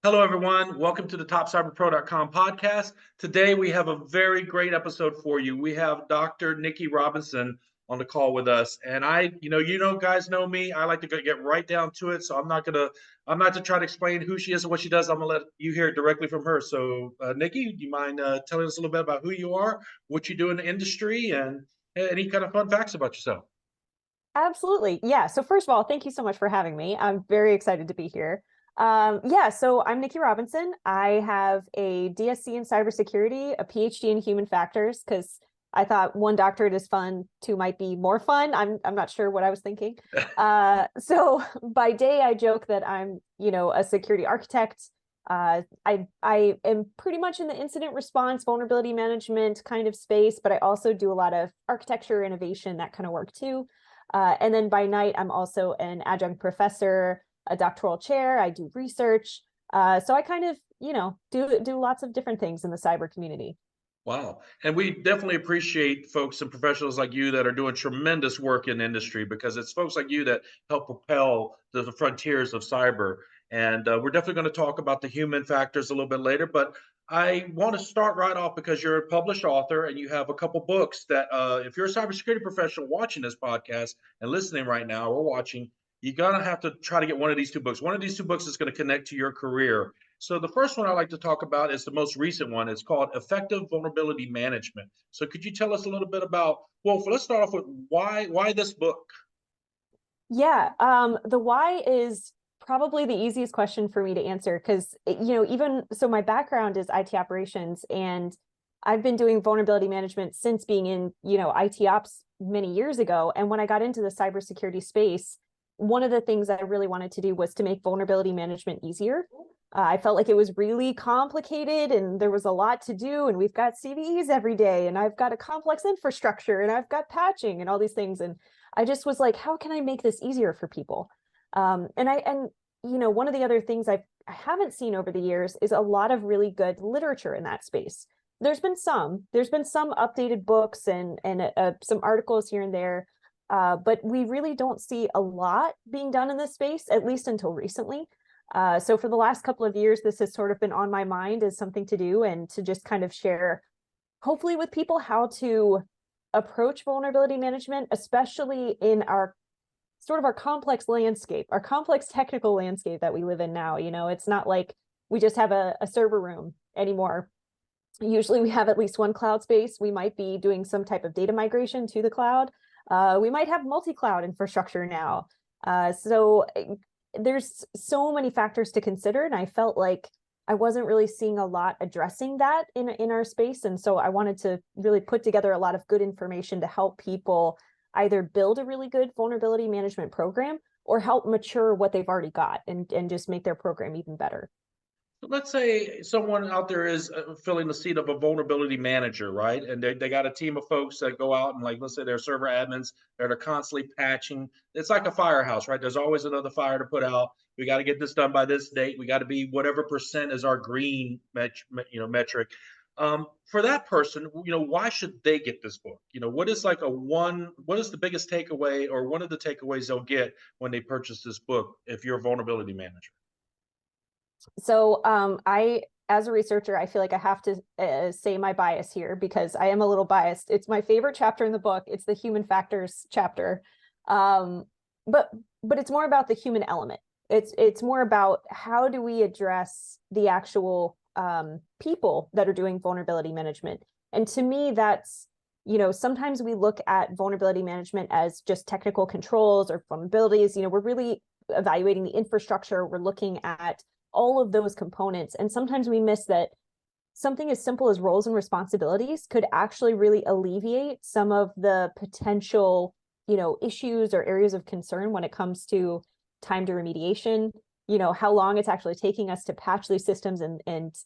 Hello, everyone. Welcome to the TopCyberPro.com podcast. Today, we have a very great episode for you. We have Dr. Nikki Robinson on the call with us, and guys know me. I like to get right down to it, so I'm not to try to explain who she is and what she does. I'm gonna let you hear it directly from her. So, Nikki, do you mind telling us a little bit about who you are, what you do in the industry, and any kind of fun facts about yourself? Absolutely. Yeah. So first of all, thank you so much for having me. I'm very excited to be here. Yeah, so I'm Nikki Robinson. I have a DSC in cybersecurity, a PhD in human factors, because I thought one doctorate is fun, two might be more fun. I'm not sure what I was thinking. So by day, I joke that I'm, a security architect. I am pretty much in the incident response, vulnerability management kind of space, but I also do a lot of architecture, innovation, that kind of work too. And then by night, I'm also an adjunct professor, a doctoral chair. I do research. So I kind of, do lots of different things in the cyber community. Wow. And we definitely appreciate folks and professionals like you that are doing tremendous work in industry, because it's folks like you that help propel the frontiers of cyber. And we're definitely going to talk about the human factors a little bit later. But I want to start right off because you're a published author and you have a couple books that, if you're a cybersecurity professional watching this podcast and listening right now or watching, you're going to have to try to get one of these two books. One of these two books is going to connect to your career. So the first one I like to talk about is the most recent one. It's called Effective Vulnerability Management. So could you tell us a little bit about, well, let's start off with why this book? Yeah, the why is probably the easiest question for me to answer because, even so my background is IT operations and I've been doing vulnerability management since being in, IT ops many years ago. And when I got into the cybersecurity space, one of the things that I really wanted to do was to make vulnerability management easier. I felt like it was really complicated and there was a lot to do, and we've got CVEs every day, and I've got a complex infrastructure, and I've got patching and all these things. And I just was like, how can I make this easier for people? One of the other things I haven't seen over the years is a lot of really good literature in that space. There's been some updated books and some articles here and there, but we really don't see a lot being done in this space, at least until recently. So for the last couple of years, this has sort of been on my mind as something to do and to just kind of share, hopefully with people, how to approach vulnerability management, especially in our sort of our complex landscape, our complex technical landscape that we live in now. It's not like we just have a server room anymore. Usually we have at least one cloud space. We might be doing some type of data migration to the cloud. We might have multi-cloud infrastructure now. So there's so many factors to consider, and I felt like I wasn't really seeing a lot addressing that in our space. And so I wanted to really put together a lot of good information to help people either build a really good vulnerability management program or help mature what they've already got and just make their program even better. Let's say someone out there is filling the seat of a vulnerability manager, right? And they got a team of folks that go out and, like, let's say they're server admins that are constantly patching. It's like a firehouse, right? There's always another fire to put out. We got to get this done by this date. We got to be whatever percent is our green metric. For that person, why should they get this book? What is what is the biggest takeaway or one of the takeaways they'll get when they purchase this book if you're a vulnerability manager? So as a researcher, I feel like I have to say my bias here because I am a little biased. It's my favorite chapter in the book. It's the human factors chapter. But it's more about the human element. It's more about how do we address the actual people that are doing vulnerability management. And to me, that's, sometimes we look at vulnerability management as just technical controls or vulnerabilities. We're really evaluating the infrastructure. We're looking at all of those components. And sometimes we miss that something as simple as roles and responsibilities could actually really alleviate some of the potential, issues or areas of concern when it comes to time to remediation, how long it's actually taking us to patch these systems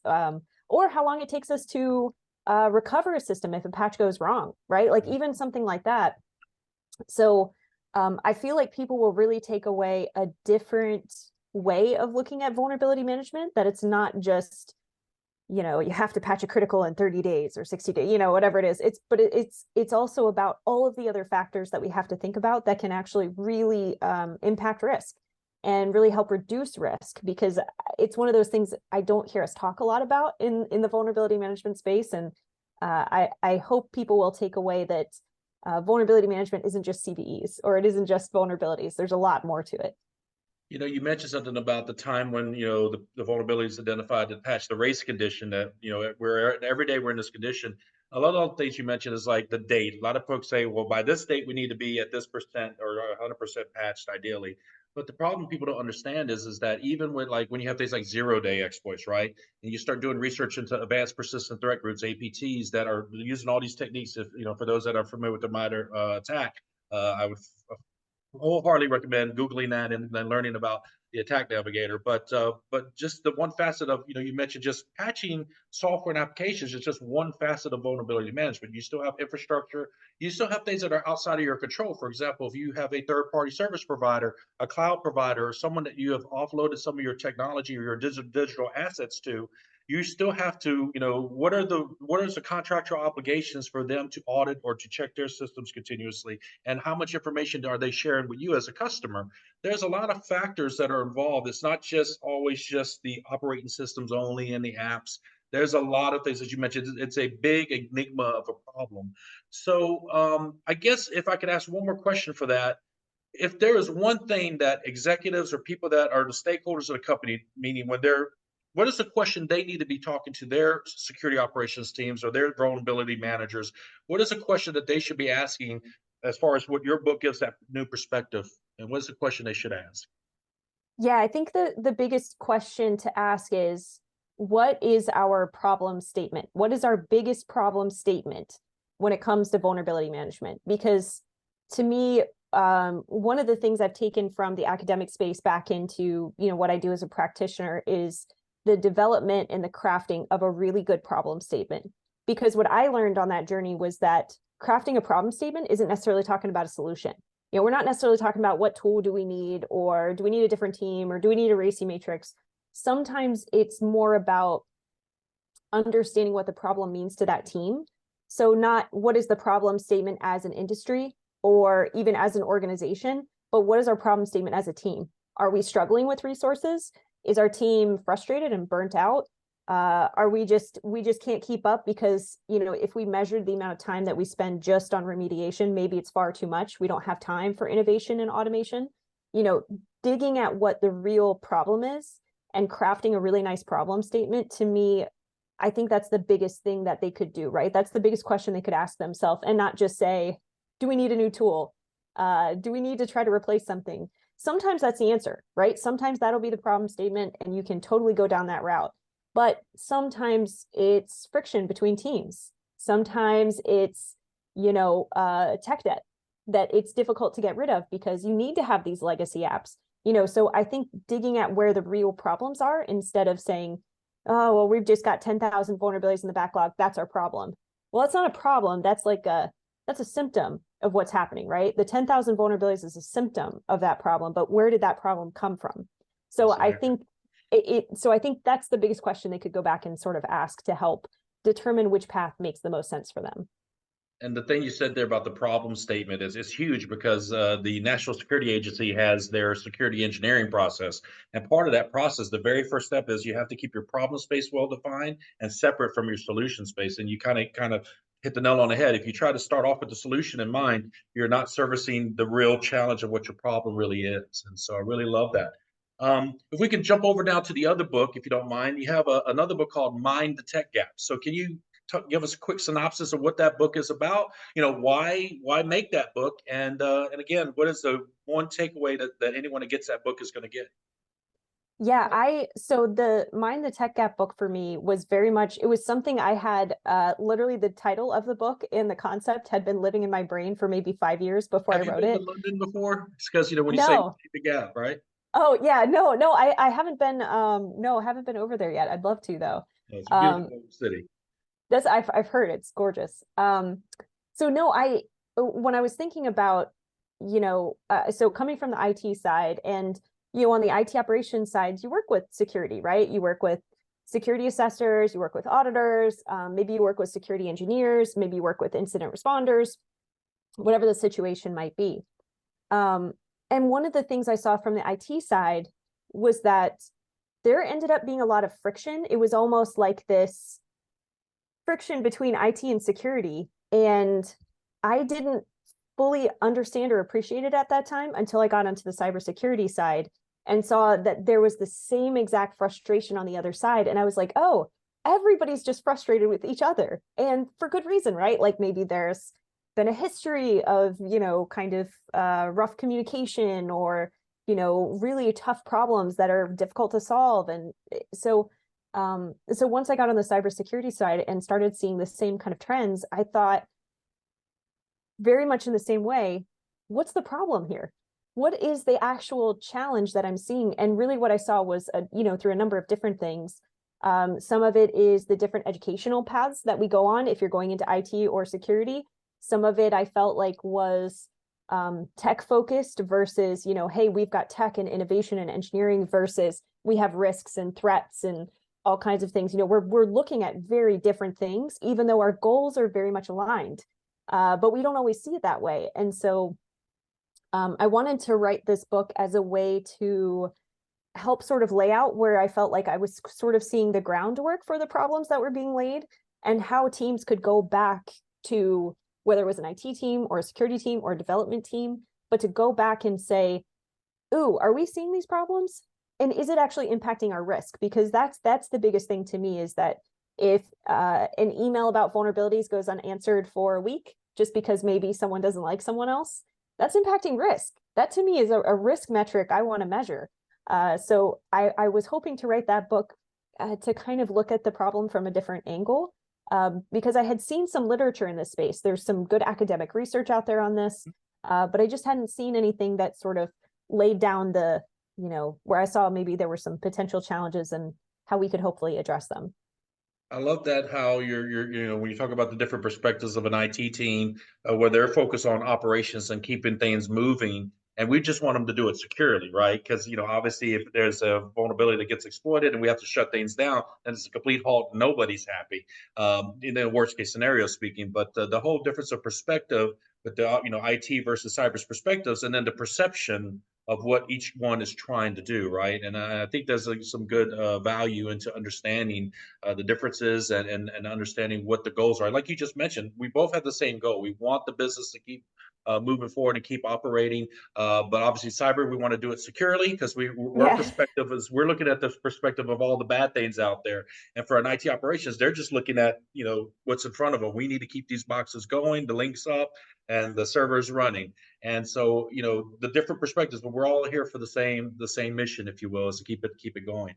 or how long it takes us to recover a system if a patch goes wrong, right? Like even something like that. So I feel like people will really take away a different way of looking at vulnerability management, that it's not just, you have to patch a critical in 30 days or 60 days, whatever it is. It's also about all of the other factors that we have to think about that can actually really impact risk. and really help reduce risk, because it's one of those things I don't hear us talk a lot about in the vulnerability management space. And I hope people will take away that vulnerability management isn't just CVEs, or it isn't just vulnerabilities. There's a lot more to it. You know, you mentioned something about the time when, the vulnerabilities identified to patch the race condition that, we're every day we're in this condition. A lot of the things you mentioned is like the date. A lot of folks say, well, by this date, we need to be at this percent or 100% patched ideally. But the problem people don't understand is that even with like when you have things like 0-day exploits, right? And you start doing research into advanced persistent threat groups, APTs, that are using all these techniques. If, for those that are familiar with the MITRE attack, I would wholeheartedly recommend Googling that and then learning about the attack navigator. But just the one facet of, you mentioned just patching software and applications is just one facet of vulnerability management. You still have infrastructure. You still have things that are outside of your control. For example, if you have a third-party service provider, a cloud provider, or someone that you have offloaded some of your technology or your digital assets to, you still have to, what is the contractual obligations for them to audit or to check their systems continuously, and how much information are they sharing with you as a customer? There's a lot of factors that are involved. It's not just always just the operating systems only and the apps. There's a lot of things, as you mentioned. It's a big enigma of a problem. So I guess if I could ask one more question for that, if there is one thing that executives or people that are the stakeholders of the company, meaning what is the question they need to be talking to their security operations teams or their vulnerability managers? What is the question that they should be asking as far as what your book gives that new perspective? And what is the question they should ask? Yeah, I think the biggest question to ask is, what is our problem statement? What is our biggest problem statement when it comes to vulnerability management? Because to me, one of the things I've taken from the academic space back into, what I do as a practitioner is the development and the crafting of a really good problem statement. Because what I learned on that journey was that crafting a problem statement isn't necessarily talking about a solution. We're not necessarily talking about what tool do we need, or do we need a different team, or do we need a RACI matrix? Sometimes it's more about understanding what the problem means to that team. So not what is the problem statement as an industry or even as an organization, but what is our problem statement as a team? Are we struggling with resources? Is our team frustrated and burnt out? Are we just can't keep up because, if we measured the amount of time that we spend just on remediation, maybe it's far too much. We don't have time for innovation and automation. Digging at what the real problem is and crafting a really nice problem statement, to me, I think that's the biggest thing that they could do, right? That's the biggest question they could ask themselves, and not just say, do we need a new tool? Do we need to try to replace something? Sometimes that's the answer, right? Sometimes that'll be the problem statement and you can totally go down that route. But sometimes it's friction between teams. Sometimes it's, tech debt that it's difficult to get rid of because you need to have these legacy apps. So I think digging at where the real problems are, instead of saying, oh, well, we've just got 10,000 vulnerabilities in the backlog, that's our problem. Well, it's not a problem. That's a symptom of what's happening, right? The 10,000 vulnerabilities is a symptom of that problem, but where did that problem come from? So exactly. I think that's the biggest question they could go back and sort of ask to help determine which path makes the most sense for them. And the thing you said there about the problem statement is huge, because the National Security Agency has their security engineering process. And part of that process, the very first step is you have to keep your problem space well defined and separate from your solution space. And you kind of hit the nail on the head. If you try to start off with the solution in mind, you're not servicing the real challenge of what your problem really is. And so I really love that. If we can jump over now to the other book, if you don't mind, you have another book called Mind the Tech Gap. So can you give us a quick synopsis of what that book is about? Why make that book? And again, what is the one takeaway that anyone that gets that book is going to get? Yeah, so the Mind the Tech Gap book for me was very much, it was something I had, literally the title of the book and the concept had been living in my brain for maybe 5 years before I wrote it. Have you been to London before? It's because, when you say the gap, right? Oh yeah, no, I haven't been, no, I haven't been over there yet. I'd love to though. It's a beautiful city. I've heard it's gorgeous. So no, when I was thinking about, so coming from the IT side, and on the IT operations side, you work with security, right? You work with security assessors, you work with auditors, maybe you work with security engineers, maybe you work with incident responders, whatever the situation might be. And one of the things I saw from the IT side was that there ended up being a lot of friction. It was almost like this friction between IT and security. And I didn't fully understand or appreciate it at that time until I got onto the cybersecurity side and saw that there was the same exact frustration on the other side. And I was like, oh, everybody's just frustrated with each other. And for good reason, right? Like maybe there's been a history of, kind of rough communication or, really tough problems that are difficult to solve. And so once I got on the cybersecurity side and started seeing the same kind of trends, I thought very much in the same way, what's the problem here? What is the actual challenge that I'm seeing? And really what I saw was, through a number of different things. Some of it is the different educational paths that we go on if you're going into IT or security. Some of it I felt like was tech focused versus, hey, we've got tech and innovation and engineering versus we have risks and threats and all kinds of things. We're looking at very different things, even though our goals are very much aligned. But we don't always see it that way. And so I wanted to write this book as a way to help sort of lay out where I felt like I was sort of seeing the groundwork for the problems that were being laid and how teams could go back to, whether it was an IT team or a security team or a development team, but to go back and say, ooh, are we seeing these problems? And is it actually impacting our risk? Because that's the biggest thing to me, is that if an email about vulnerabilities goes unanswered for a week, just because maybe someone doesn't like someone else, that's impacting risk. That to me is a risk metric I want to measure. So I was hoping to write that book to kind of look at the problem from a different angle, because I had seen some literature in this space. There's some good academic research out there on this, but I just hadn't seen anything that sort of laid down the, where I saw maybe there were some potential challenges and how we could hopefully address them. I love that how when you talk about the different perspectives of an IT team, where they're focused on operations and keeping things moving, and we just want them to do it securely, right? Because obviously, if there's a vulnerability that gets exploited and we have to shut things down, then it's a complete halt. Nobody's happy, in the worst case scenario speaking. But the whole difference of perspective with the IT versus cyber's perspectives, and then the perception of what each one is trying to do, right? And I think there's some good value into understanding the differences and understanding what the goals are. Like you just mentioned, we both have the same goal. We want the business to keep moving forward and keep operating. But obviously, cyber, we want to do it securely because our perspective is we're looking at the perspective of all the bad things out there. And for an IT operations, they're just looking at what's in front of them. We need to keep these boxes going, the links up, and the servers running. And so the different perspectives, but we're all here for the same mission, if you will, is to keep it going.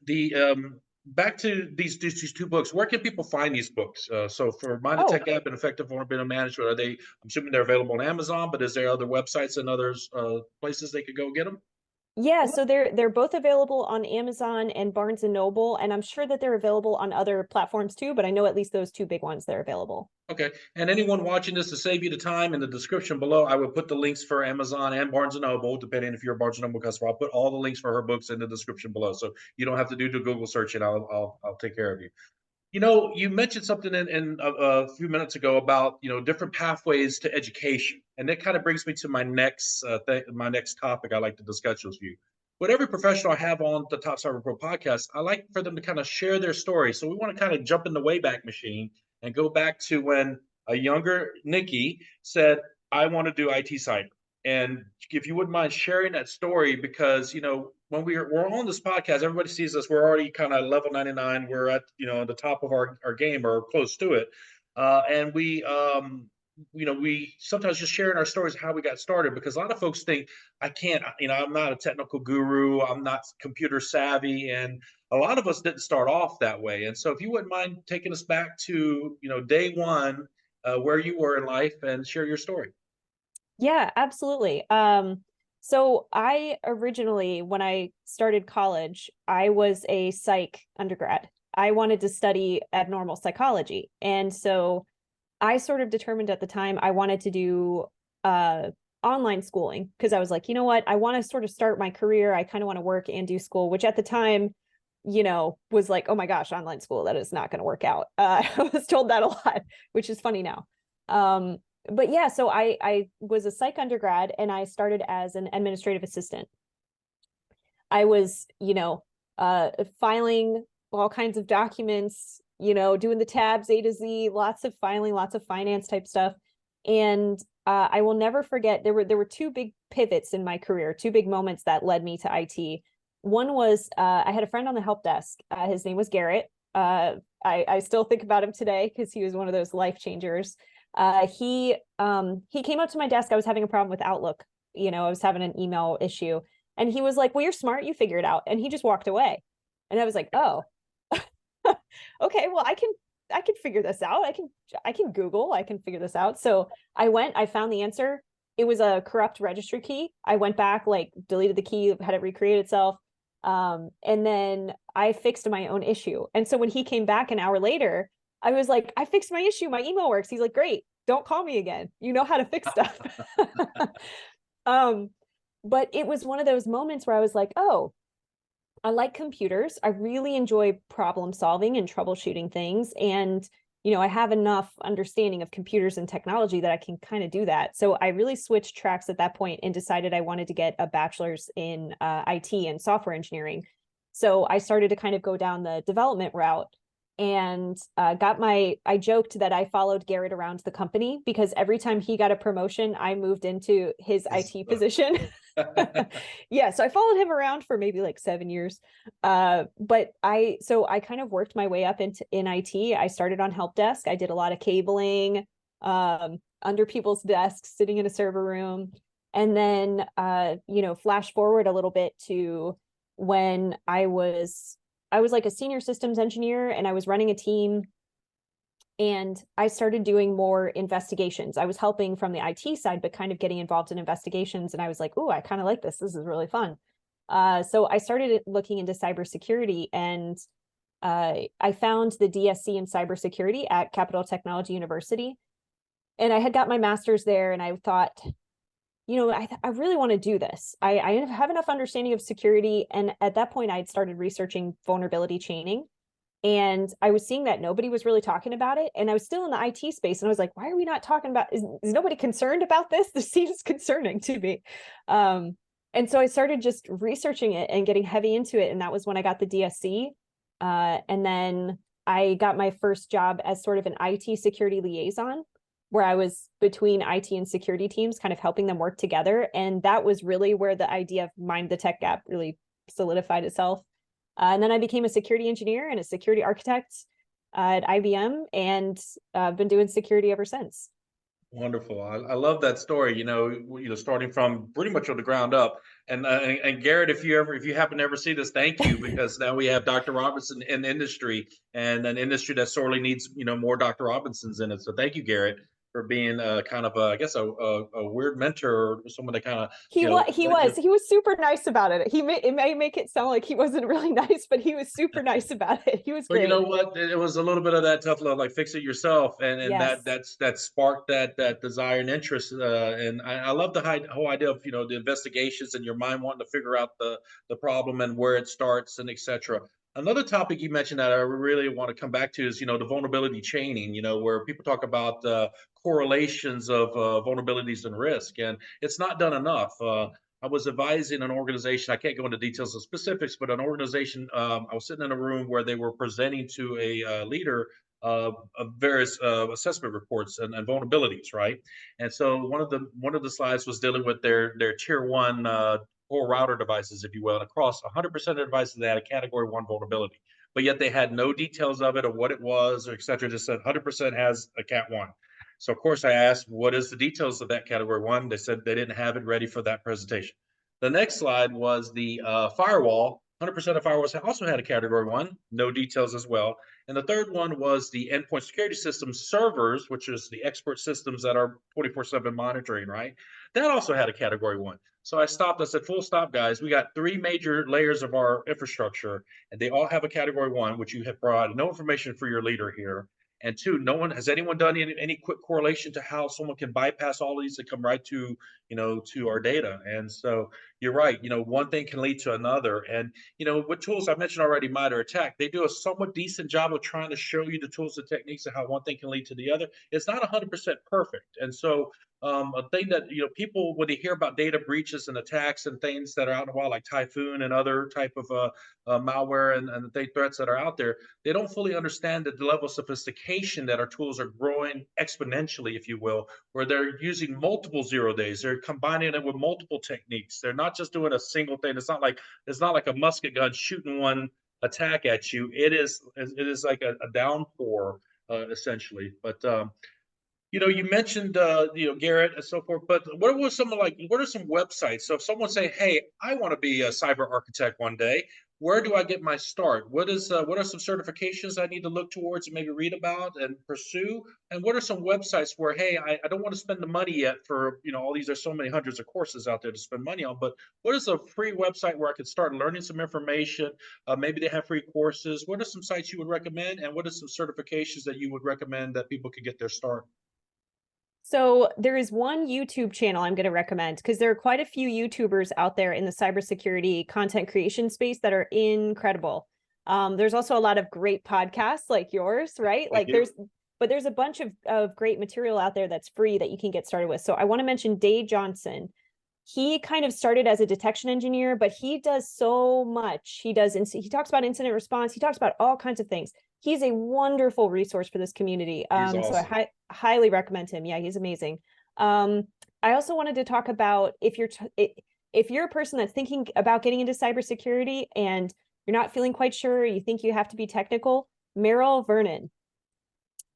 The back to these two books. Where can people find these books? So for Mind the Tech Gap and Effective Vulnerability Management, are they? I'm assuming they're available on Amazon, but is there other websites and others places they could go get them? Yeah, so they're both available on Amazon and Barnes and Noble, and I'm sure that they're available on other platforms too, but I know at least those two big ones they're available. Okay. And anyone watching this, to save you the time, in the description below, I will put the links for Amazon and Barnes and Noble, depending if you're a Barnes and Noble customer. I'll put all the links for her books in the description below, so you don't have to do the Google search, and I'll take care of you. You mentioned something in a few minutes ago about different pathways to education, and that kind of brings me to my next topic I'd like to discuss with you. With every professional I have on the Top Cyber Pro podcast, I like for them to kind of share their story. So we want to kind of jump in the Wayback Machine and go back to when a younger Nikki said, "I want to do IT cyber." And if you wouldn't mind sharing that story, because when we're on this podcast, everybody sees us. We're already kind of level 99. We're at the top of our game or close to it, and we sometimes just sharing our stories of how we got started, because a lot of folks think I can't. I'm not a technical guru. I'm not computer savvy, and a lot of us didn't start off that way. And so, if you wouldn't mind taking us back to day one, where you were in life, and share your story. Yeah, absolutely. So I originally, when I started college, I was a psych undergrad. I wanted to study abnormal psychology. And so I sort of determined at the time I wanted to do online schooling, because I was like, you know what, I want to sort of start my career. I kind of want to work and do school, which at the time, was like, oh my gosh, online school, that is not going to work out. I was told that a lot, which is funny now. but yeah, so I was a psych undergrad and I started as an administrative assistant. I was, filing all kinds of documents, doing the tabs A to Z, lots of filing, lots of finance type stuff. And I will never forget, there were two big pivots in my career, two big moments that led me to IT. One was I had a friend on the help desk. His name was Garrett. I still think about him today because he was one of those life changers. He came up to my desk. I was having a problem with Outlook. I was having an email issue. And he was like, well, you're smart, you figure it out. And he just walked away. And I was like, oh, okay, well, I can figure this out. I can Google, I can figure this out. So I found the answer. It was a corrupt registry key. I went back, like deleted the key, had it recreate itself. And then I fixed my own issue. And so when he came back an hour later, I was like, I fixed my issue, my email works. He's like, great, don't call me again. You know how to fix stuff. But it was one of those moments where I was like, oh, I like computers. I really enjoy problem solving and troubleshooting things. And, I have enough understanding of computers and technology that I can kind of do that. So I really switched tracks at that point and decided I wanted to get a bachelor's in IT and software engineering. So I started to kind of go down the development route and I joked that I followed Garrett around the company because every time he got a promotion, I moved into his IT position. Yeah, so I followed him around for maybe like 7 years. But I kind of worked my way up in IT. I started on help desk. I did a lot of cabling under people's desks, sitting in a server room. And then flash forward a little bit to when I was like a senior systems engineer and I was running a team and I started doing more investigations. I was helping from the IT side, but kind of getting involved in investigations. And I was like, oh, I kind of like this. This is really fun. So I started looking into cybersecurity and I found the DSC in cybersecurity at Capital Technology University. And I had got my master's there and I thought, I really want to do this. I have enough understanding of security. And at that point, I had started researching vulnerability chaining. And I was seeing that nobody was really talking about it. And I was still in the IT space. And I was like, why are we not talking about, is nobody concerned about this? This seems concerning to me. And so I started just researching it and getting heavy into it. And that was when I got the DSC. And then I got my first job as sort of an IT security liaison, where I was between IT and security teams, kind of helping them work together. And that was really where the idea of Mind the Tech Gap really solidified itself. And then I became a security engineer and a security architect at IBM, and I've been doing security ever since. Wonderful. I love that story. Starting from pretty much on the ground up. And Garrett, if you happen to ever see this, thank you, because now we have Dr. Robinson in the industry, and an industry that sorely needs more Dr. Robinsons in it. So thank you, Garrett, for being kind of I guess a weird mentor, or someone that kind of he was super nice about it. It may make it sound like he wasn't really nice, but he was super nice about it. He was But great. you know what? It was a little bit of that tough love, like fix it yourself, and Yes. that sparked that desire and interest. And I love the whole idea of the investigations and your mind wanting to figure out the problem and where it starts and etc. Another topic you mentioned that I really want to come back to is the vulnerability chaining. Where people talk about correlations of vulnerabilities and risk, and it's not done enough. I was advising an organization. I can't go into details of specifics, but an organization. I was sitting in a room where they were presenting to a leader of various assessment reports and vulnerabilities, right? And so one of the slides was dealing with their tier one core router devices, if you will, and across 100% of devices they had a category 1 vulnerability, but yet they had no details of it or what it was or et cetera. Just said 100% has a cat 1. So of course I asked, what is the details of that category 1? They said they didn't have it ready for that presentation. The next slide was the firewall. 100% of firewalls also had a category 1, no details as well. And the third one was the endpoint security system servers, which is the expert systems that are 24/7 monitoring, right? That also had a category 1. So I stopped. I said, full stop, guys. We got 3 major layers of our infrastructure, and they all have a category 1, which you have provided no information for your leader here. And 2, has anyone done any quick correlation to how someone can bypass all these and come right to to our data. And so you're right, one thing can lead to another. And, what tools I mentioned already, MITRE ATT&CK, they do a somewhat decent job of trying to show you the tools and techniques and how one thing can lead to the other. It's not 100% perfect. And so a thing that people, when they hear about data breaches and attacks and things that are out in the wild like Typhoon and other type of malware and the threats that are out there, they don't fully understand the level of sophistication that our tools are growing exponentially, if you will, where they're using multiple 0 days. They're combining it with multiple techniques. They're not just doing a single thing. It's not like a musket gun shooting one attack at you. It is like a downpour essentially. But you mentioned Garrett and so forth, but what are some websites? So if someone say, "Hey, I want to be a cyber architect one day," where do I get my start? What are some certifications I need to look towards and maybe read about and pursue? And what are some websites where, hey, I don't want to spend the money yet for all these? There's so many hundreds of courses out there to spend money on, but what is a free website where I could start learning some information? Maybe they have free courses. What are some sites you would recommend, and what are some certifications that you would recommend that people could get their start? So there is one YouTube channel I'm going to recommend because there are quite a few YouTubers out there in the cybersecurity content creation space that are incredible. There's also a lot of great podcasts like yours, right? Thank you. There's a bunch of great material out there that's free that you can get started with. So I want to mention Dave Johnson. He kind of started as a detection engineer, but he does so much. He talks about incident response. He talks about all kinds of things. He's a wonderful resource for this community. He's awesome. So I highly recommend him. Yeah, he's amazing. I also wanted to talk about if you're a person that's thinking about getting into cybersecurity and you're not feeling quite sure, you think you have to be technical, Meryl Vernon.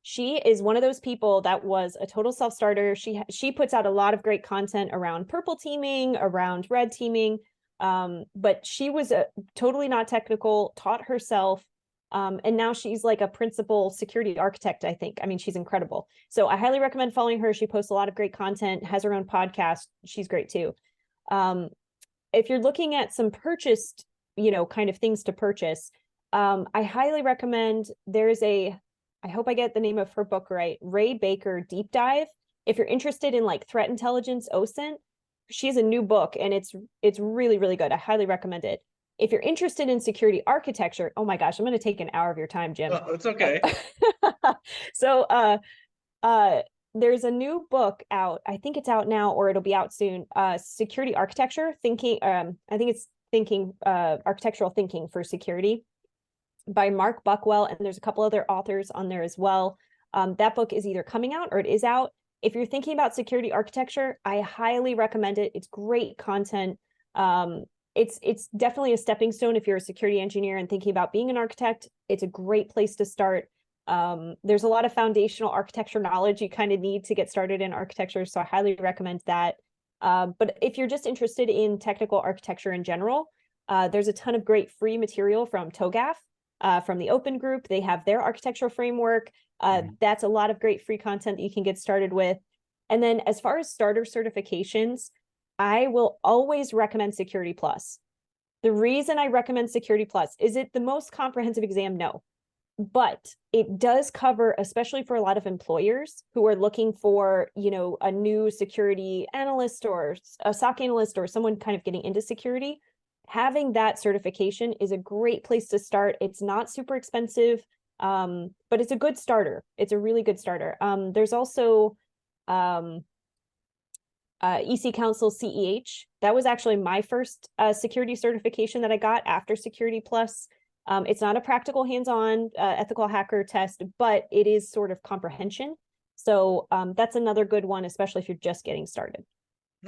She is one of those people that was a total self-starter. She puts out a lot of great content around purple teaming, around red teaming, but she was totally not technical, taught herself, and now she's like a principal security architect, I think. I mean, she's incredible. So I highly recommend following her. She posts a lot of great content, has her own podcast. She's great too. If you're looking at some purchased, kind of things to purchase, I highly recommend I hope I get the name of her book right, Ray Baker Deep Dive. If you're interested in like threat intelligence, OSINT, she has a new book and it's really, really good. I highly recommend it. If you're interested in security architecture, oh my gosh, I'm going to take an hour of your time, Jim. Oh, it's okay. So there's a new book out. I think it's out now or it'll be out soon. Security architecture, thinking, I think it's thinking, architectural thinking for security, by Mark Buckwell, and there's a couple other authors on there as well. That book is either coming out or it is out. If you're thinking about security architecture, I highly recommend it. It's great content. It's definitely a stepping stone if you're a security engineer and thinking about being an architect. It's a great place to start. There's a lot of foundational architecture knowledge you kind of need to get started in architecture, so I highly recommend that. But if you're just interested in technical architecture in general, there's a ton of great free material from TOGAF. From the open group. They have their architectural framework. That's a lot of great free content that you can get started with. And then as far as starter certifications, I will always recommend Security Plus. The reason I recommend Security Plus, is it the most comprehensive exam? No, but it does cover, especially for a lot of employers who are looking for, a new security analyst or a SOC analyst or someone kind of getting into security. Having that certification is a great place to start. It's not super expensive, but it's a good starter. It's a really good starter. There's also EC Council CEH. That was actually my first security certification that I got after Security Plus. It's not a practical hands-on ethical hacker test, but it is sort of comprehension. So that's another good one, especially if you're just getting started.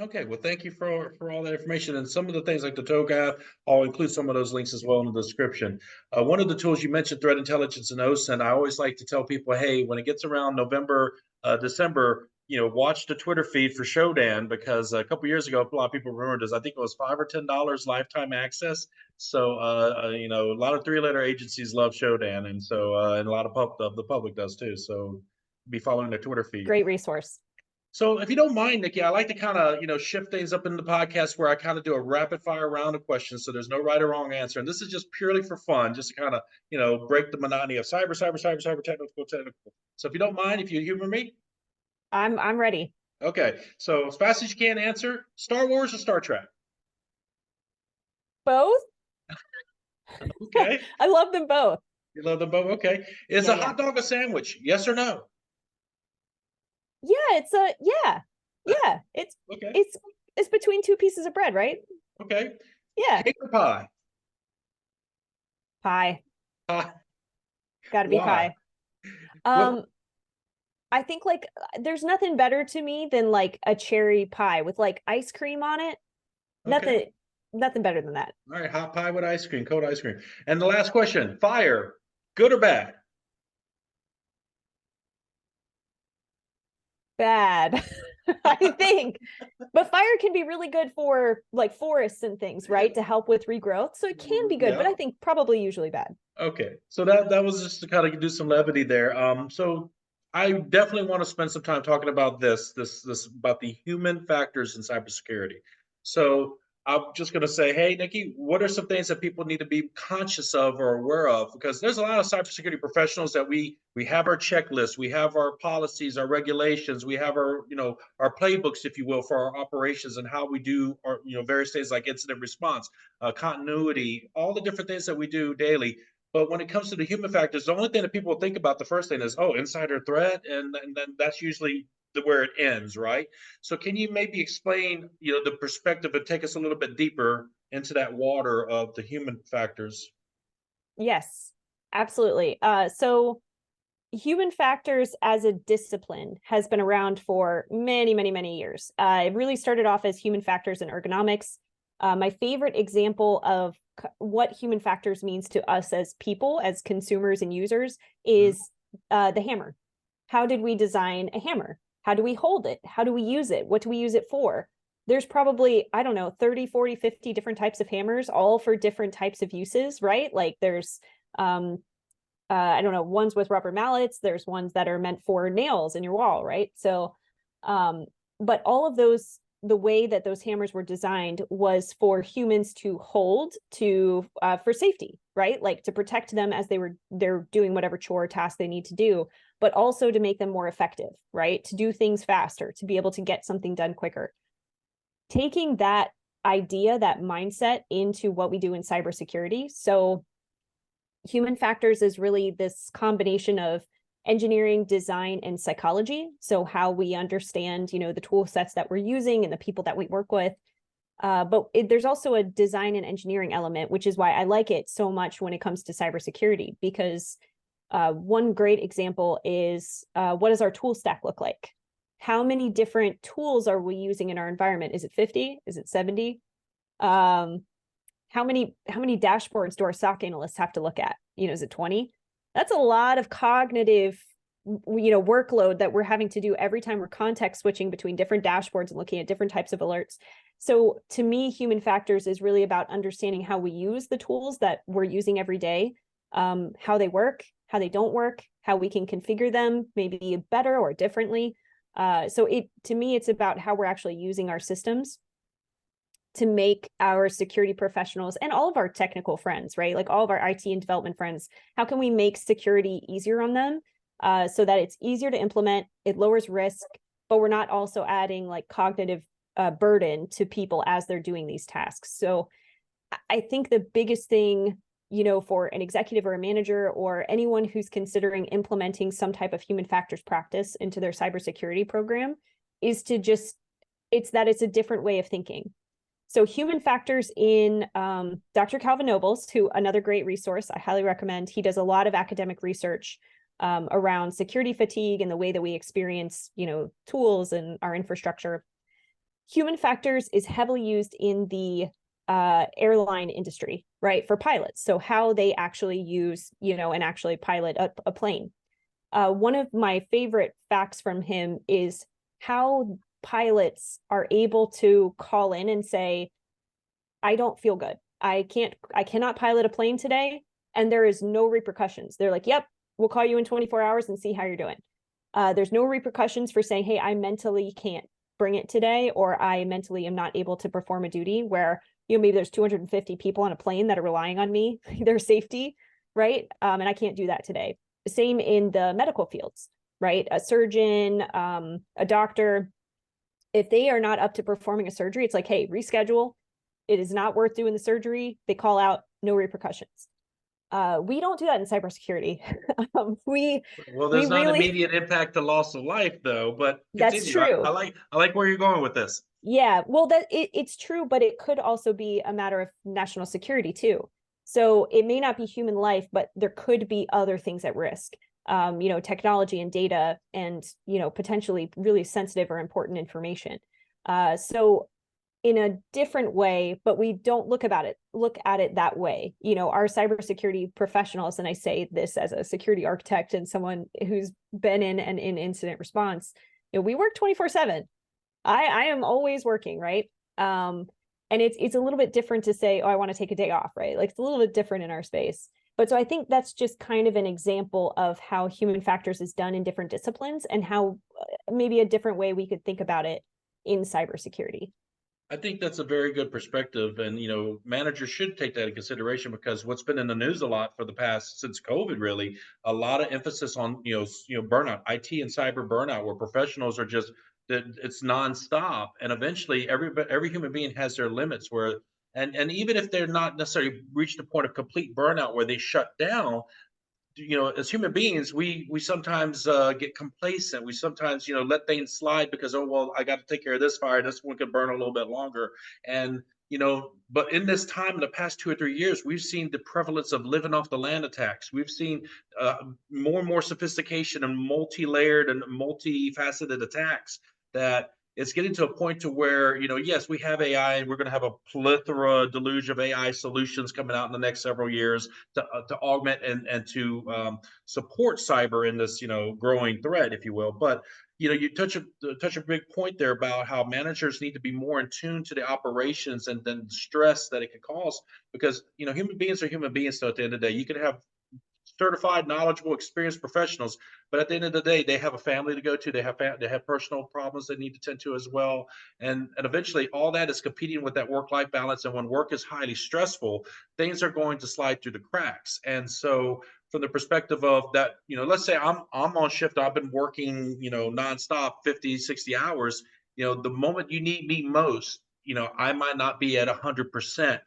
Okay, well, thank you for all that information. And some of the things like the TOGAF, I'll include some of those links as well in the description. One of the tools you mentioned, threat intelligence and OSINT, I always like to tell people, hey, when it gets around November, December, watch the Twitter feed for Shodan, because a couple years ago, a lot of people remember this. I think it was $5 or $10 lifetime access. So, a lot of three-letter agencies love Shodan, and so and a lot of the public does too. So, be following their Twitter feed. Great resource. So if you don't mind, Nikki, I like to kind of, shift things up in the podcast where I kind of do a rapid fire round of questions. So there's no right or wrong answer. And this is just purely for fun, just to kind of, break the monotony of cyber, technical. So if you don't mind, if you humor me. I'm ready. Okay, so as fast as you can answer, Star Wars or Star Trek? Both. Okay, I love them both. you love them both. Okay, is Yeah, a yeah. hot dog a sandwich? Yes or no? Yeah, it's a yeah. Yeah, Okay, it's it's between two pieces of bread, right? okay. Yeah. Cake or pie? Pie. Pie. Got to be Why? pie. What? Um I think like there's nothing better to me than like a cherry pie with like ice cream on it. Okay. Nothing better than that. All right, hot pie with ice cream, cold ice cream. And the last question, fire, good or bad? Bad. I think. But fire can be really good for like forests and things, right? To help with regrowth. So it can be good, but Yeah. I think probably usually bad. Okay. So that was just to kind of do some levity there. So I definitely want to spend some time talking about this about the human factors in cybersecurity. So I'm just going to say, hey, Nikki, what are some things that people need to be conscious of or aware of? Because there's a lot of cybersecurity professionals that we have our checklists, we have our policies, our regulations, we have our our playbooks, if you will, for our operations and how we do our various things like incident response, continuity, all the different things that we do daily. But when it comes to the human factors, the only thing that people think about the first thing is, oh, insider threat, and then that's usually where it ends, right? So can you maybe explain, the perspective and take us a little bit deeper into that water of the human factors? Yes, absolutely. So human factors as a discipline has been around for many, many, many years. It really started off as human factors in ergonomics. My favorite example of what human factors means to us as people, as consumers and users, Mhm. is the hammer. How did we design a hammer? How do we hold it? How do we use it? What do we use it for? There's probably, I don't know, 30, 40, 50 different types of hammers, all for different types of uses, right? Like there's I don't know, ones with rubber mallets, there's ones that are meant for nails in your wall, right? So um but all of those, the way that those hammers were designed was for humans to hold to for safety, right? Like to protect them as they're doing whatever chore or task they need to do, but also to make them more effective, right? To do things faster, to be able to get something done quicker. Taking that idea, that mindset into what we do in cybersecurity. So human factors is really this combination of engineering, design, and psychology. So how we understand, the tool sets that we're using and the people that we work with. There's also a design and engineering element, which is why I like it so much when it comes to cybersecurity, because one great example is what does our tool stack look like? How many different tools are we using in our environment? Is it 50? Is it 70? How many dashboards do our SOC analysts have to look at? Is it 20? That's a lot of cognitive, workload that we're having to do every time we're context switching between different dashboards and looking at different types of alerts. So to me, human factors is really about understanding how we use the tools that we're using every day, how they work, how they don't work, how we can configure them maybe better or differently. To me, it's about how we're actually using our systems to make our security professionals and all of our technical friends, right? Like all of our IT and development friends, how can we make security easier on them so that it's easier to implement, it lowers risk, but we're not also adding like cognitive burden to people as they're doing these tasks. So I think the biggest thing, for an executive or a manager or anyone who's considering implementing some type of human factors practice into their cybersecurity program is to just, it's a different way of thinking. So human factors in Dr. Calvin Nobles, who another great resource I highly recommend. He does a lot of academic research around security fatigue and the way that we experience, tools and our infrastructure. Human factors is heavily used in the airline industry, right? For pilots. So how they actually use, and actually pilot a plane. One of my favorite facts from him is how pilots are able to call in and say, I don't feel good. I cannot pilot a plane today. And there is no repercussions. They're like, yep, we'll call you in 24 hours and see how you're doing. There's no repercussions for saying, hey, I mentally can't bring it today, or I mentally am not able to perform a duty where, maybe there's 250 people on a plane that are relying on me, their safety, right? And I can't do that today. Same in the medical fields, right? A surgeon, a doctor, if they are not up to performing a surgery, it's like, hey, reschedule. It is not worth doing the surgery. They call out, no repercussions. We don't do that in cybersecurity. Well, We there's not really, immediate impact to loss of life though, but that's continue. true. I like where you're going with this. Yeah, well, it's true, but it could also be a matter of national security too. So it may not be human life, but there could be other things at risk. Technology and data, and potentially really sensitive or important information. So in a different way, but we don't look at it that way. Our cybersecurity professionals, and I say this as a security architect and someone who's been in incident response, we work 24/7. I am always working, right? And it's a little bit different to say, oh, I want to take a day off, right? Like, it's a little bit different in our space. But so I think that's just kind of an example of how human factors is done in different disciplines, and how maybe a different way we could think about it in cybersecurity. I think that's a very good perspective, and managers should take that in consideration, because what's been in the news a lot for the past since COVID, really, a lot of emphasis on burnout, IT and cyber burnout, where professionals are just that it's nonstop, and eventually every human being has their limits where, and even if they're not necessarily reached the point of complete burnout where they shut down, as human beings, we sometimes get complacent. We sometimes, let things slide because, oh well, I got to take care of this fire. This one could burn a little bit longer, and but in this time, in the past 2 or 3 years, we've seen the prevalence of living off the land attacks. We've seen more and more sophistication and multi-layered and multifaceted attacks that it's getting to a point to where, yes, we have AI, and we're going to have a plethora deluge of AI solutions coming out in the next several years to augment and to support cyber in this growing threat, if you will. But you touch a big point there about how managers need to be more in tune to the operations and then the stress that it could cause, because human beings are human beings. So at the end of the day, you could have certified, knowledgeable, experienced professionals, but at the end of the day, they have a family to go to. They have personal problems they need to tend to as well, and eventually, all that is competing with that work-life balance. And when work is highly stressful, things are going to slide through the cracks. And so, from the perspective of that, let's say I'm on shift. I've been working, nonstop, 50, 60 hours. The moment you need me most, I might not be at 100%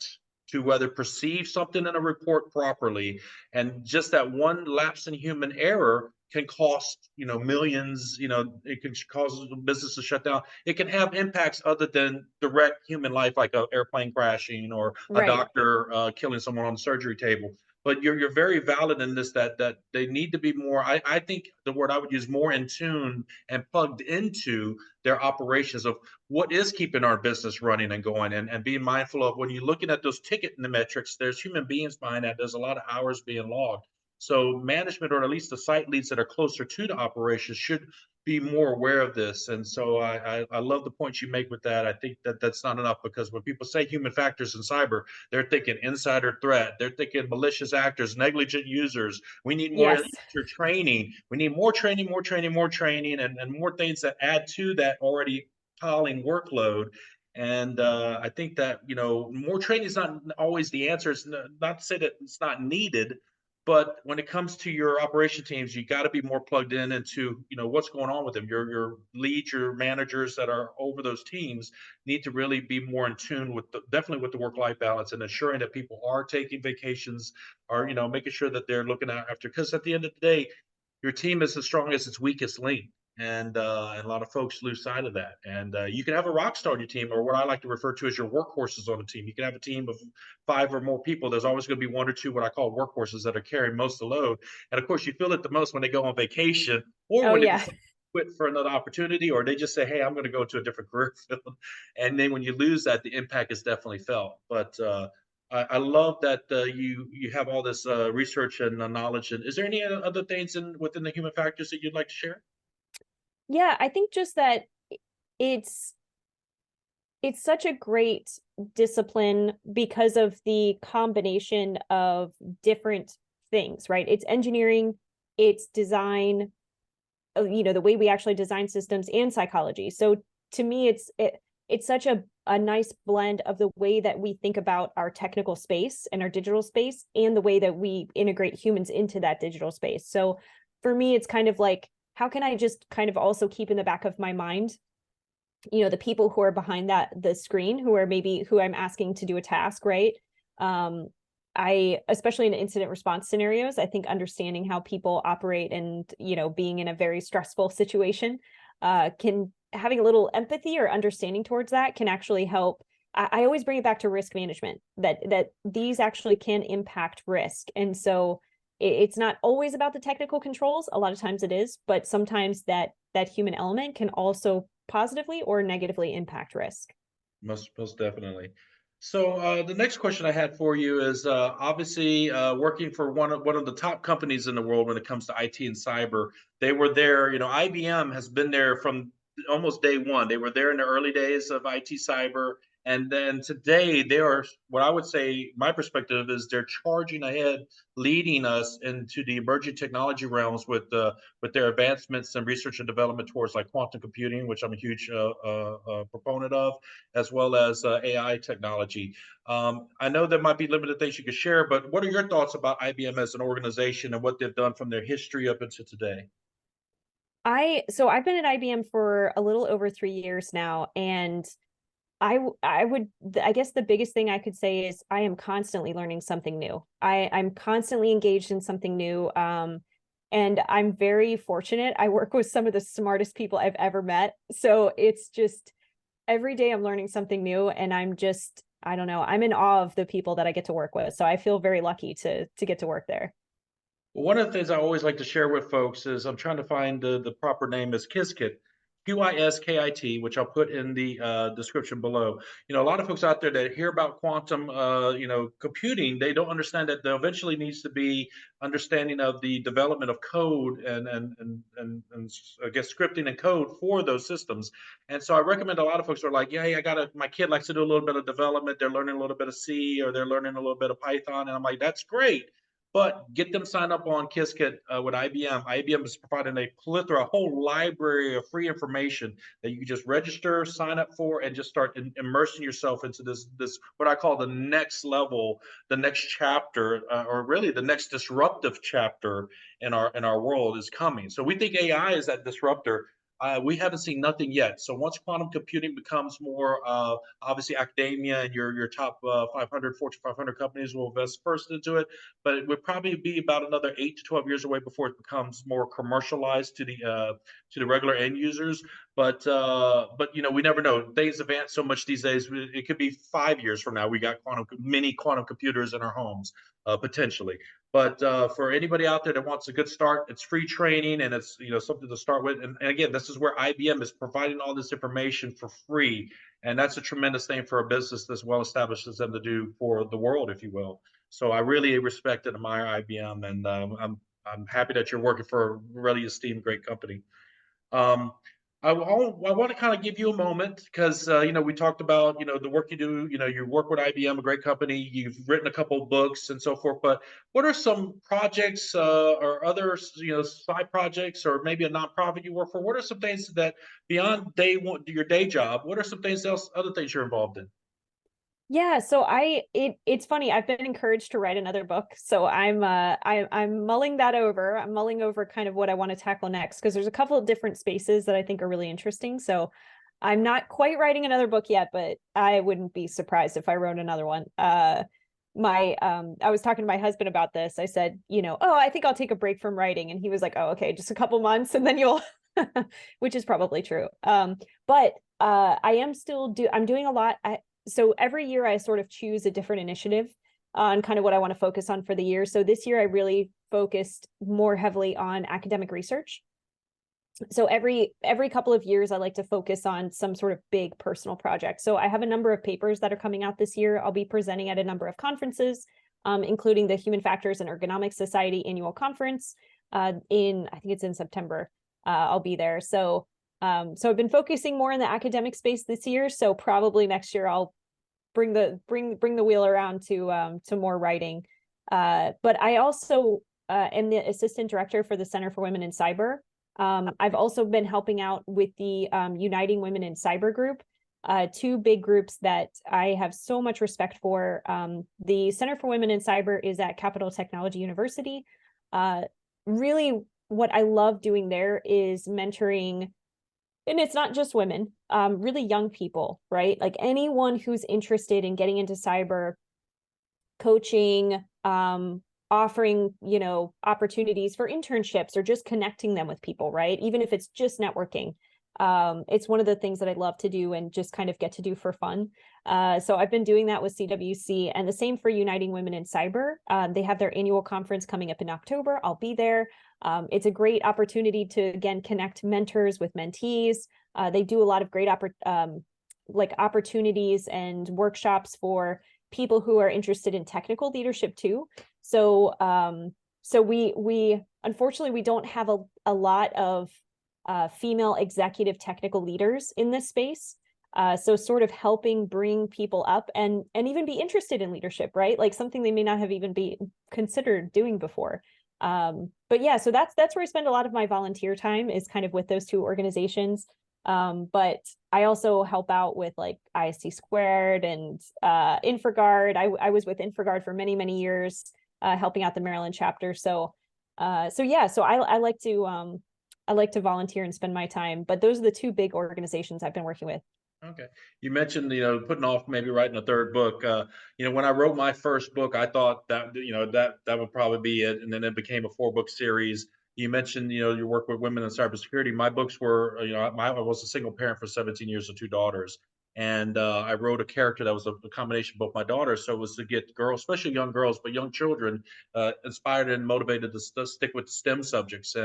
to whether perceive something in a report properly, and just that one lapse in human error can cost millions. It can cause a business to shut down. It can have impacts other than direct human life, like an airplane crashing or a Right. doctor killing someone on the surgery table. But you're very valid in this, that they need to be more, I think the word I would use, more in tune and plugged into their operations of what is keeping our business running and going, and being mindful of when you're looking at those ticket in the metrics, there's human beings behind that. There's a lot of hours being logged. So management, or at least the site leads that are closer to the operations, should be more aware of this. And so I love the points you make with that. I think that that's not enough, because when people say human factors in cyber, they're thinking insider threat, they're thinking malicious actors, negligent users. We need more Yes. training. We need more training, more training, more training, and more things that add to that already piling workload. And I think that more training is not always the answer. It's not to say that it's not needed, but when it comes to your operation teams, you got to be more plugged in into what's going on with them. Your leads, your managers that are over those teams need to really be more in tune with definitely with the work-life balance, and ensuring that people are taking vacations, or making sure that they're looking out after. Because at the end of the day, your team is as strong as its weakest link, and a lot of folks lose sight of that. And you can have a rock star on your team, or what I like to refer to as your workhorses on a team. You can have a team of 5 or more people. There's always going to be 1 or 2 what I call workhorses that are carrying most of the load. And of course, you feel it the most when they go on vacation, or Oh when they yeah. decide to quit for another opportunity, or they just say, "Hey, I'm going to go to a different career field." And then when you lose that, the impact is definitely felt. But I love that you have all this research and knowledge. And is there any other things within the human factors that you'd like to share? Yeah, I think just that it's it's such a great discipline because of the combination of different things, right? It's engineering, it's design, the way we actually design systems, and psychology. So to me, it's such a nice blend of the way that we think about our technical space and our digital space, and the way that we integrate humans into that digital space. So for me, it's kind of like, how can I just kind of also keep in the back of my mind the people who are behind the screen, who I'm asking to do a task, right? Especially in incident response scenarios, I think understanding how people operate and, being in a very stressful situation, having a little empathy or understanding towards that can actually help. I always bring it back to risk management, that these actually can impact risk. And so it's not always about the technical controls. A lot of times it is, but sometimes that human element can also positively or negatively impact risk. Most definitely. So the next question I had for you is obviously working for one of the top companies in the world when it comes to IT and cyber. They were there. IBM has been there from almost day one. They were there in the early days of IT cyber, and then today they are what I would say. My perspective is they're charging ahead, leading us into the emerging technology realms with their advancements in research and development towards like quantum computing, which I'm a huge proponent of, as well as AI technology. I know there might be limited things you could share, but what are your thoughts about IBM as an organization and what they've done from their history up into today? I've been at IBM for a little over 3 years now, and I guess the biggest thing I could say is I am constantly learning something new. I'm constantly engaged in something new. And I'm very fortunate. I work with some of the smartest people I've ever met. So it's just every day I'm learning something new, and I don't know, I'm in awe of the people that I get to work with. So I feel very lucky to get to work there. Well, one of the things I always like to share with folks is I'm trying to find the proper name is KISKIT, QISKIT, which I'll put in the description below. A lot of folks out there that hear about quantum, computing, they don't understand that there eventually needs to be understanding of the development of code and I guess scripting and code for those systems. And so I recommend a lot of folks are like, yeah, my kid likes to do a little bit of development. They're learning a little bit of C or they're learning a little bit of Python, and I'm like, that's great, but get them signed up on KISKIT with IBM. IBM is providing a plethora, a whole library of free information that you can just register, sign up for, and just start immersing yourself into this what I call the next level, the next chapter, or really the next disruptive chapter in our world is coming. So we think AI is that disruptor. We haven't seen nothing yet. So once quantum computing becomes more, obviously academia and your top 500 Fortune 500 companies will invest first into it, but it would probably be about another 8 to 12 years away before it becomes more commercialized to the regular end users. But we never know. Things advance so much these days. It could be 5 years from now. We got mini quantum computers in our homes potentially. But for anybody out there that wants a good start, it's free training and it's something to start with. And again, this is where IBM is providing all this information for free, and that's a tremendous thing for a business that's well established as them to do for the world, if you will. So I really respect and admire IBM, and I'm happy that you're working for a really esteemed, great company. Um, I want to kind of give you a moment because we talked about the work you do. You work with IBM, a great company. You've written a couple of books and so forth. But what are some projects or other side projects or maybe a nonprofit you work for? What are some things that beyond your day job? What are some things else, other things you're involved in? Yeah, so it's funny. I've been encouraged to write another book, so I'm mulling that over. I'm mulling over kind of what I want to tackle next because there's a couple of different spaces that I think are really interesting. So I'm not quite writing another book yet, but I wouldn't be surprised if I wrote another one. I was talking to my husband about this. I said, oh, I think I'll take a break from writing, and he was like, oh, okay, just a couple months, and then you'll, which is probably true. But I'm doing a lot. So every year I sort of choose a different initiative on kind of what I want to focus on for the year. So this year I really focused more heavily on academic research. So every couple of years I like to focus on some sort of big personal project. So I have a number of papers that are coming out this year. I'll be presenting at a number of conferences, including the Human Factors and Ergonomics Society annual conference I think it's in September. I'll be there. So I've been focusing more in the academic space this year. So probably next year I'll bring the wheel around to more writing. But I also am the assistant director for the Center for Women in Cyber. I've also been helping out with the Uniting Women in Cyber group, two big groups that I have so much respect for. The Center for Women in Cyber is at Capital Technology University. Really, what I love doing there is mentoring And it's not just women, really young people, right? Like anyone who's interested in getting into cyber coaching, offering, opportunities for internships or just connecting them with people, right? Even if it's just networking. It's one of the things that I love to do and just kind of get to do for fun. So I've been doing that with CWC, and the same for Uniting Women in Cyber. They have their annual conference coming up in October. I'll be there. It's a great opportunity to, again, connect mentors with mentees. They do a lot of great opportunities and workshops for people who are interested in technical leadership too. So we unfortunately we don't have a lot of female executive technical leaders in this space. So sort of helping bring people up and even be interested in leadership, right? Like something they may not have even be considered doing before. But yeah, so that's where I spend a lot of my volunteer time, is kind of with those two organizations. But I also help out with like IST Squared and InfraGard. I was with InfraGard for many, many years, helping out the Maryland chapter. So yeah, so I like to volunteer and spend my time, but those are the two big organizations I've been working with. Okay. You mentioned, putting off maybe writing a third book. When I wrote my first book, I thought that, that would probably be it. And then it became a 4-book series. You mentioned, your work with women in cybersecurity. My books were, I was a single parent for 17 years with 2 daughters. And I wrote a character that was a combination of both my daughters. So it was to get girls, especially young girls, but young children, inspired and motivated to stick with STEM subjects.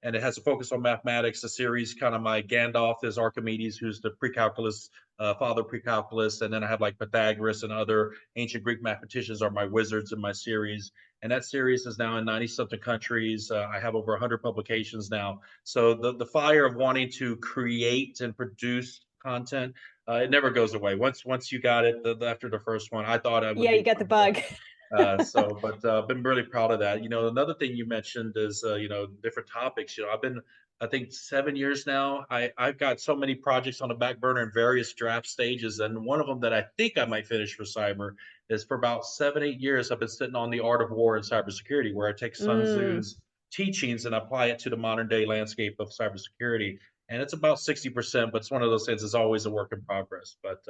And it has a focus on mathematics. The series, kind of my Gandalf is Archimedes, who's the pre-calculus, father pre-calculus, and then I have like Pythagoras and other ancient Greek mathematicians are my wizards in my series. And that series is now in 90 something countries. I have over 100 publications now. So the fire of wanting to create and produce content, it never goes away. Once you got it, after the first one, I thought I would Yeah, you be got the bug. but I've been really proud of that. Another thing you mentioned is, different topics. I've been, I think, 7 years now. I've got so many projects on the back burner in various draft stages. And one of them that I think I might finish for cyber is, for about 7, 8 years, I've been sitting on the art of war in cybersecurity, where I take Sun Mm. Tzu's teachings and apply it to the modern day landscape of cybersecurity. And it's about 60%, but it's one of those things that's always a work in progress. But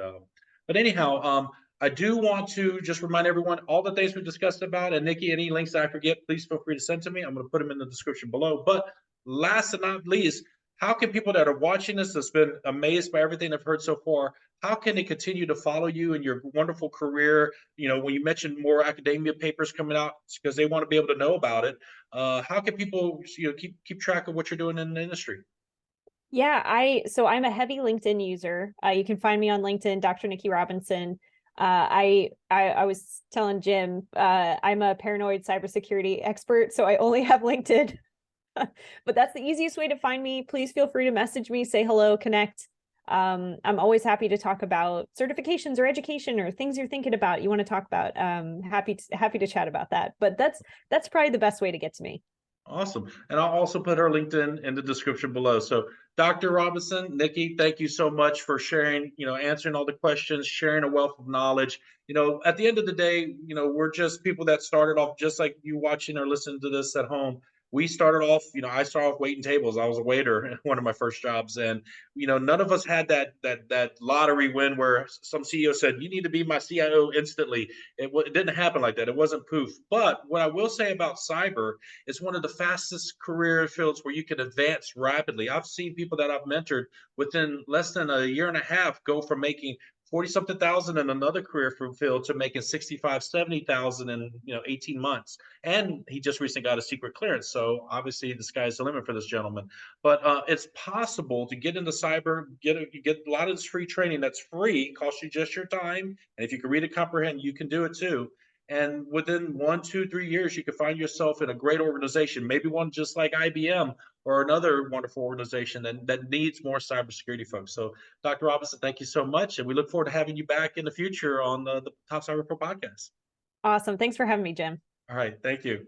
anyhow, I do want to just remind everyone all the things we discussed about. And Nikki, any links that I forget, please feel free to send to me. I'm going to put them in the description below. But last and not least, how can people that are watching this, that's been amazed by everything they've heard so far, how can they continue to follow you in your wonderful career? When you mentioned more academia papers coming out, because they want to be able to know about it. How can people keep track of what you're doing in the industry? Yeah, I'm a heavy LinkedIn user. You can find me on LinkedIn, Dr. Nikki Robinson. I was telling Jim, I'm a paranoid cybersecurity expert, so I only have LinkedIn. But that's the easiest way to find me. Please feel free to message me, say hello, connect. I'm always happy to talk about certifications or education or things you're thinking about, you want to talk about. Happy to chat about that. But that's probably the best way to get to me. Awesome. And I'll also put her LinkedIn in the description below. So, Dr. Robinson, Nikki, thank you so much for sharing, answering all the questions, sharing a wealth of knowledge. At the end of the day, we're just people that started off just like you watching or listening to this at home. We started off, I started off waiting tables. I was a waiter in one of my first jobs. And, none of us had that lottery win where some CEO said, you need to be my CIO instantly. It didn't happen like that. It wasn't poof. But what I will say about cyber, it's one of the fastest career fields where you can advance rapidly. I've seen people that I've mentored within less than a year and a half go from making 40 something thousand in another career field to making 65, 70,000 in 18 months. And he just recently got a secret clearance. So obviously the sky's the limit for this gentleman. But it's possible to get into cyber, get a lot of this free training that's free, costs you just your time. And if you can read and comprehend, you can do it too. And within 1, 2, 3 years, you can find yourself in a great organization, maybe one just like IBM or another wonderful organization that needs more cybersecurity folks. So, Dr. Robinson, thank you so much. And we look forward to having you back in the future on the Top Cyber Pro podcast. Awesome. Thanks for having me, Jim. All right. Thank you.